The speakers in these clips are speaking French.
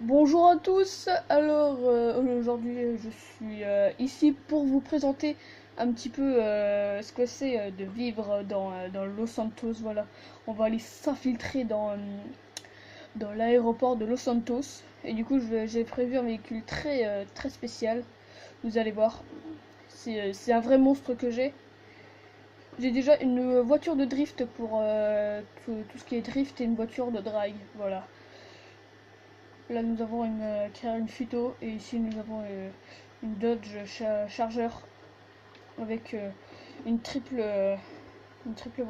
Bonjour à tous, alors aujourd'hui je suis ici pour vous présenter un petit peu ce que c'est de vivre dans Los Santos, voilà. On va aller s'infiltrer dans l'aéroport de Los Santos et du coup j'ai prévu un véhicule très spécial, vous allez voir, c'est un vrai monstre que j'ai. J'ai déjà une voiture de drift pour tout ce qui est drift et une voiture de drag, voilà. Là, nous avons une Futo et ici nous avons une Dodge Charger avec une triple, une triple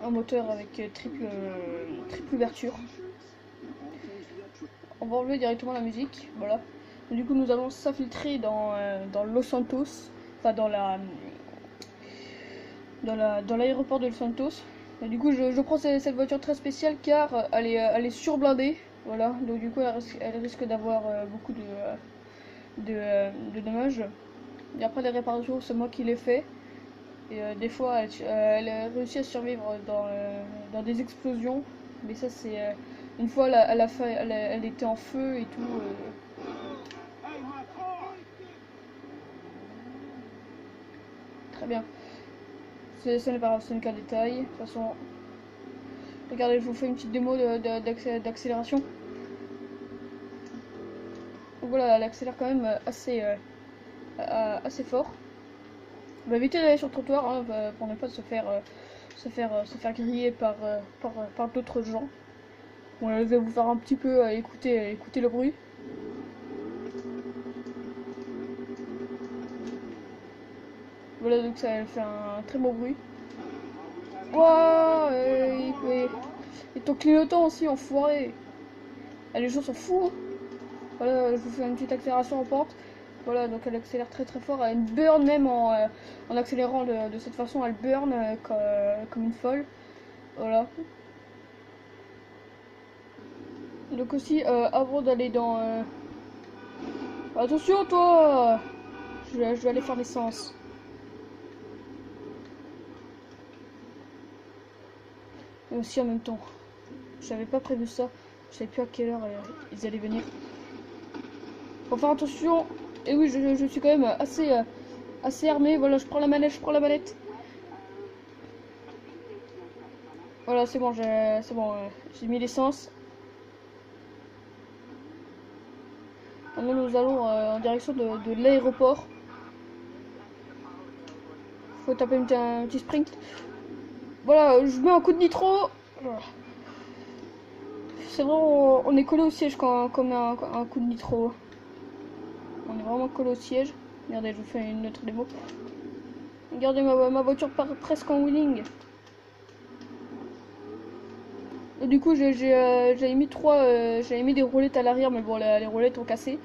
un moteur avec triple ouverture. On va enlever directement la musique, voilà. Et du coup, nous allons s'infiltrer dans Los Santos, enfin dans l'aéroport de Los Santos. Et du coup, je prends cette voiture très spéciale car elle est surblindée, voilà. Donc du coup, elle risque d'avoir beaucoup de dommages. Et après les réparations, c'est moi qui les fais. Et des fois, elle a réussi à survivre dans des explosions. Mais ça, c'est une fois, elle était en feu et tout. Très bien. Ce n'est pas grave, ce n'est qu'un détail. De toute façon, regardez, je vous fais une petite démo d'accélération. Donc voilà, elle accélère quand même assez fort. On va éviter d'aller sur le trottoir hein, pour ne pas se faire griller par d'autres gens. Bon, je vais vous faire un petit peu écouter le bruit. Voilà, donc ça fait un très beau bruit. Wouah, et ton clignotant aussi, enfoiré. Ah, les gens s'en foutent. Hein. Voilà, je vous fais une petite accélération en pente. Voilà, donc elle accélère très fort. Elle burn même en accélérant de cette façon. Elle burn comme une folle. Voilà. Donc aussi, avant d'aller attention toi. Je vais aller faire l'essence. Et aussi en même temps. J'avais pas prévu ça. Je savais plus à quelle heure ils allaient venir. Faut faire attention. Et oui, je suis quand même assez armé. Voilà, je prends la manette, Voilà, c'est bon, j'ai mis l'essence. Maintenant, nous allons en direction de l'aéroport. Faut taper un petit sprint. Voilà, je mets un coup de nitro. C'est vrai, on est collé au siège quand on met un coup de nitro. On est vraiment collé au siège. Regardez, je vous fais une autre démo. Regardez, ma voiture part presque en wheeling. Et du coup, j'avais mis des roulettes à l'arrière, mais bon, les roulettes ont cassé.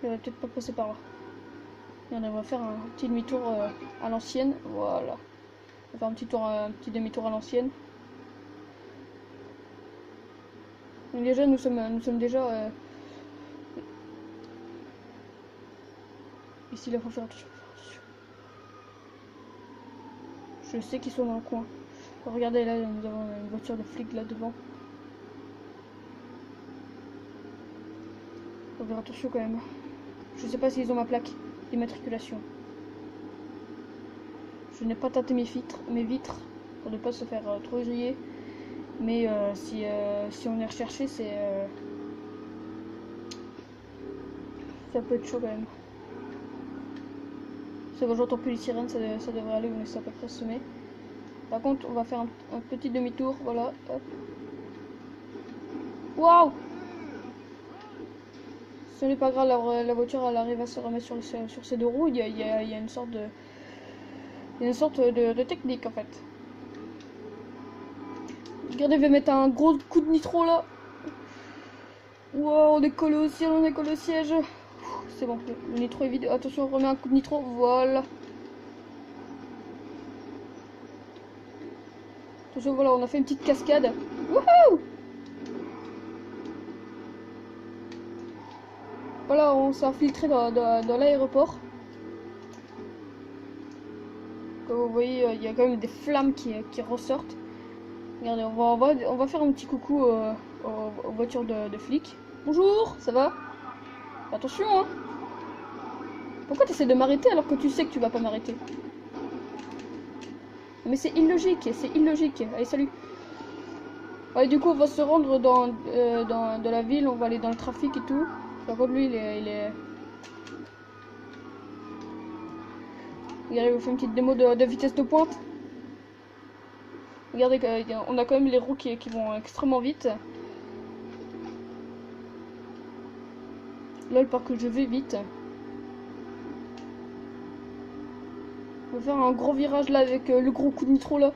Je vais peut-être pas passer par là. Regardez, on va faire un petit demi-tour à l'ancienne. Voilà. On va faire un petit demi-tour à l'ancienne. Donc déjà, nous sommes déjà ici. Là, faut faire attention. Je sais qu'ils sont dans le coin. Regardez, là, nous avons une voiture de flic là devant. Faut faire attention quand même. Je sais pas s'ils ont ma plaque d'immatriculation. Je n'ai pas tâté mes vitres pour ne pas se faire trop griller. Mais si on est recherché, ça peut être chaud quand même. C'est bon, j'entends plus les sirènes, ça devrait aller, on est à peu près semé. Par contre, on va faire un petit demi-tour, voilà. Hop. Waouh! Ce n'est pas grave, la voiture elle arrive à se remettre sur ses deux roues. Il y a une sorte de technique en fait. Regardez, je vais mettre un gros coup de nitro là. Wow, on est collé au ciel, on est collé au siège. C'est bon, le nitro est vide. Attention, on remet un coup de nitro, voilà. Attention, voilà, on a fait une petite cascade. Wouhou! Voilà, on s'est infiltré dans l'aéroport. vous voyez, il y a quand même des flammes qui ressortent. Regardez, on va faire un petit coucou aux voitures de flics. Bonjour, ça va? Attention, hein. Pourquoi tu essaies de m'arrêter alors que tu sais que tu vas pas m'arrêter? Mais c'est illogique, c'est illogique. Allez, salut. Ouais, du coup, on va se rendre dans la ville, on va aller dans le trafic et tout. Par contre, lui, il est... Regardez, vous fait une petite démo de vitesse de pointe. Regardez, on a quand même les roues qui vont extrêmement vite. Là, par que je vais vite. On va faire un gros virage là avec le gros coup de nitro là.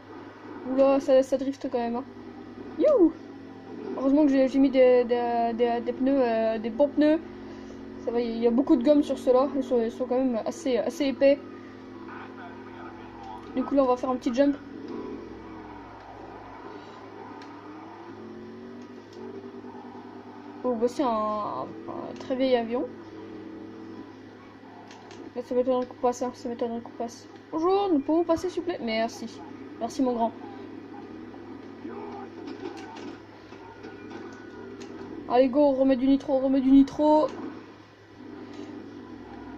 Oula, ça drift quand même. Hein. Youhou! Heureusement que j'ai mis des pneus, des bons pneus. Ça va, il y a beaucoup de gomme sur ceux-là. Ils sont quand même assez épais. Du coup, là, on va faire un petit jump. Oh, voici un très vieil avion. Là, ça m'étonnerait qu'on passe, hein. Ça m'étonnerait qu'on passe. Bonjour, nous pouvons passer s'il vous plaît? Merci. Merci mon grand. Allez go, on remet du nitro, on remet du nitro.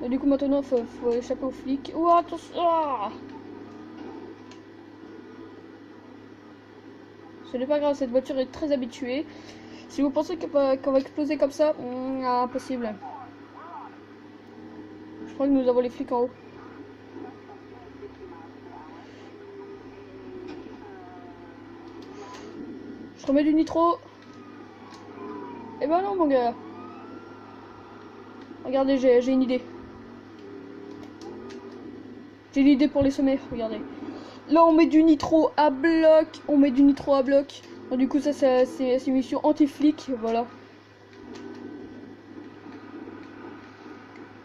Et du coup maintenant faut échapper aux flics. Oh attention ah. Ce n'est pas grave, cette voiture est très habituée. Si vous pensez qu'on va exploser comme ça, impossible. Je crois que nous avons les flics en haut. Je remets du nitro. Eh ben non mon gars. Regardez, j'ai une idée. J'ai une idée pour les sommets, regardez. Là on met du nitro à bloc. On met du nitro à bloc. Donc, du coup ça c'est une mission anti-flic, voilà.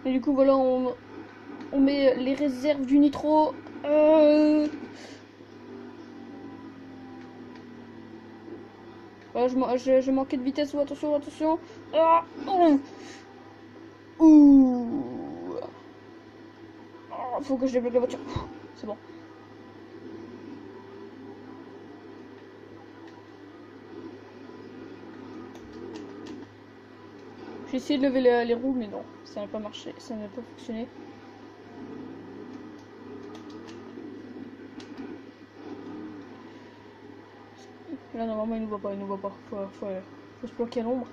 Et du coup voilà on met les réserves du nitro. Voilà, j'ai manqué de vitesse, attention, attention. Ah, ouh. Oh, faut que je débloque la voiture. C'est bon. J'ai essayé de lever les roues, mais non, ça n'a pas marché, ça n'a pas fonctionné. Là, normalement, il nous voit pas, il nous voit pas. Faut se bloquer à l'ombre.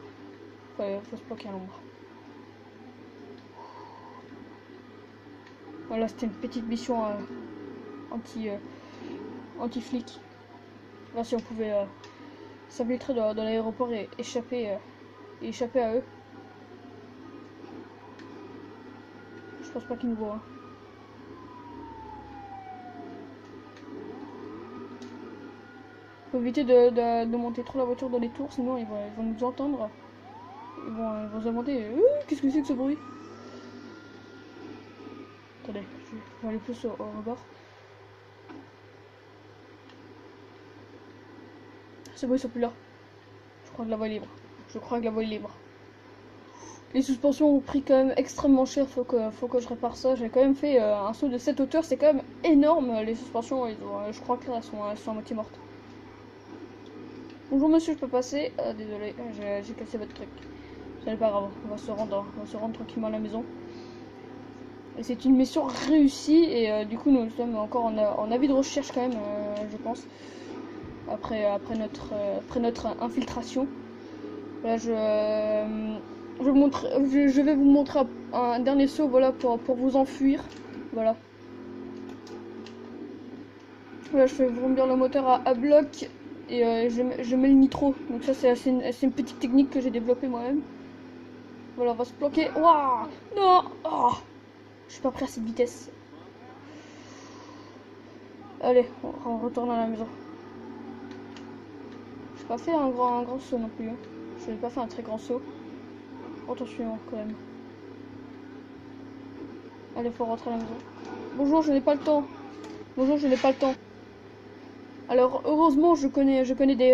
Faut se bloquer à l'ombre. Voilà, c'était une petite mission anti-flic. Là, si on pouvait s'infiltrer dans l'aéroport et échapper à eux. Je pense pas qu'ils nous voient. Hein. Faut éviter de monter trop la voiture dans les tours, sinon ils vont nous entendre. Ils vont se demander qu'est-ce que c'est que ce bruit? Attendez, je vais aller plus au rebord. C'est bon, ils sont plus là. Je crois que la voie est libre. Je crois que la voie est libre. Les suspensions ont pris quand même extrêmement cher, faut que je répare ça. J'ai quand même fait un saut de cette hauteur, c'est quand même énorme. Les suspensions, je crois que là, elles sont à moitié mortes. Bonjour monsieur, je peux passer? Désolé, j'ai cassé votre truc. Ce n'est pas grave, on va se rendre tranquillement à la maison. Et c'est une mission réussie et du coup nous sommes encore en avis de recherche quand même, je pense. Après notre infiltration. Là je vais vous montrer un dernier saut, voilà, pour vous enfuir. Voilà. Là je fais vrombir le moteur à bloc. Et je mets le nitro. Donc ça c'est une petite technique que j'ai développée moi-même. Voilà, on va se bloquer. Waouh! Non! Oh, je suis pas prêt à cette vitesse. Allez, on retourne à la maison. J'ai pas fait un grand saut non plus. Hein. Je n'ai pas fait un très grand saut. Attention quand même. Allez, faut rentrer à la maison. Bonjour, je n'ai pas le temps. Bonjour, je n'ai pas le temps. Alors heureusement je connais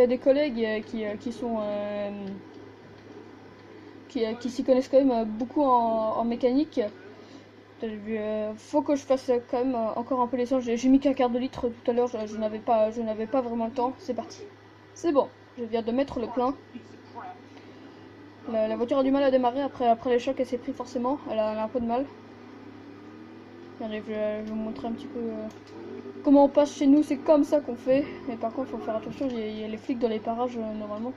des collègues qui s'y connaissent quand même beaucoup en mécanique. Faut que je fasse quand même encore un peu l'essence. J'ai mis qu'un quart de litre tout à l'heure, je n'avais pas vraiment le temps. C'est parti. C'est bon, je viens de mettre le plein. La voiture a du mal à démarrer après les chocs, elle s'est pris forcément. Elle a un peu de mal. Allez, je vais vous montrer un petit peu comment on passe chez nous. C'est comme ça qu'on fait. Mais par contre, il faut faire attention, il y a les flics dans les parages normalement.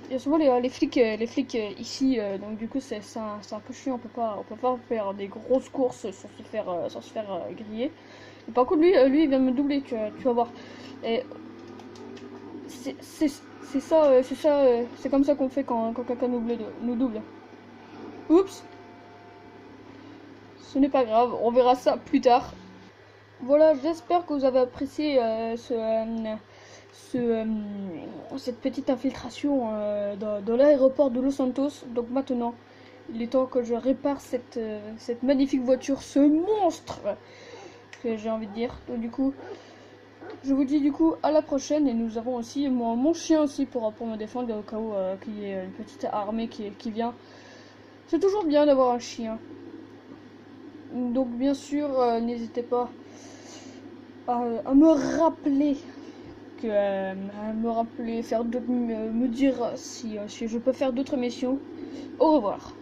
Il y a souvent les flics ici, donc du coup c'est un peu chiant, on peut pas faire des grosses courses sans se faire griller. Et par contre lui il vient de me doubler, tu vas voir. Et c'est ça, c'est comme ça qu'on fait quand quelqu'un nous double. Oups, ce n'est pas grave, on verra ça plus tard. Voilà, j'espère que vous avez apprécié cette petite infiltration dans l'aéroport de Los Santos. Donc maintenant, il est temps que je répare cette magnifique voiture, ce monstre que j'ai envie de dire. Donc du coup, je vous dis du coup à la prochaine, et nous avons aussi mon chien aussi pour me défendre au cas où qu'il y ait une petite armée qui vient. C'est toujours bien d'avoir un chien. Donc bien sûr, n'hésitez pas à me rappeler faire me dire si je peux faire d'autres missions. Au revoir.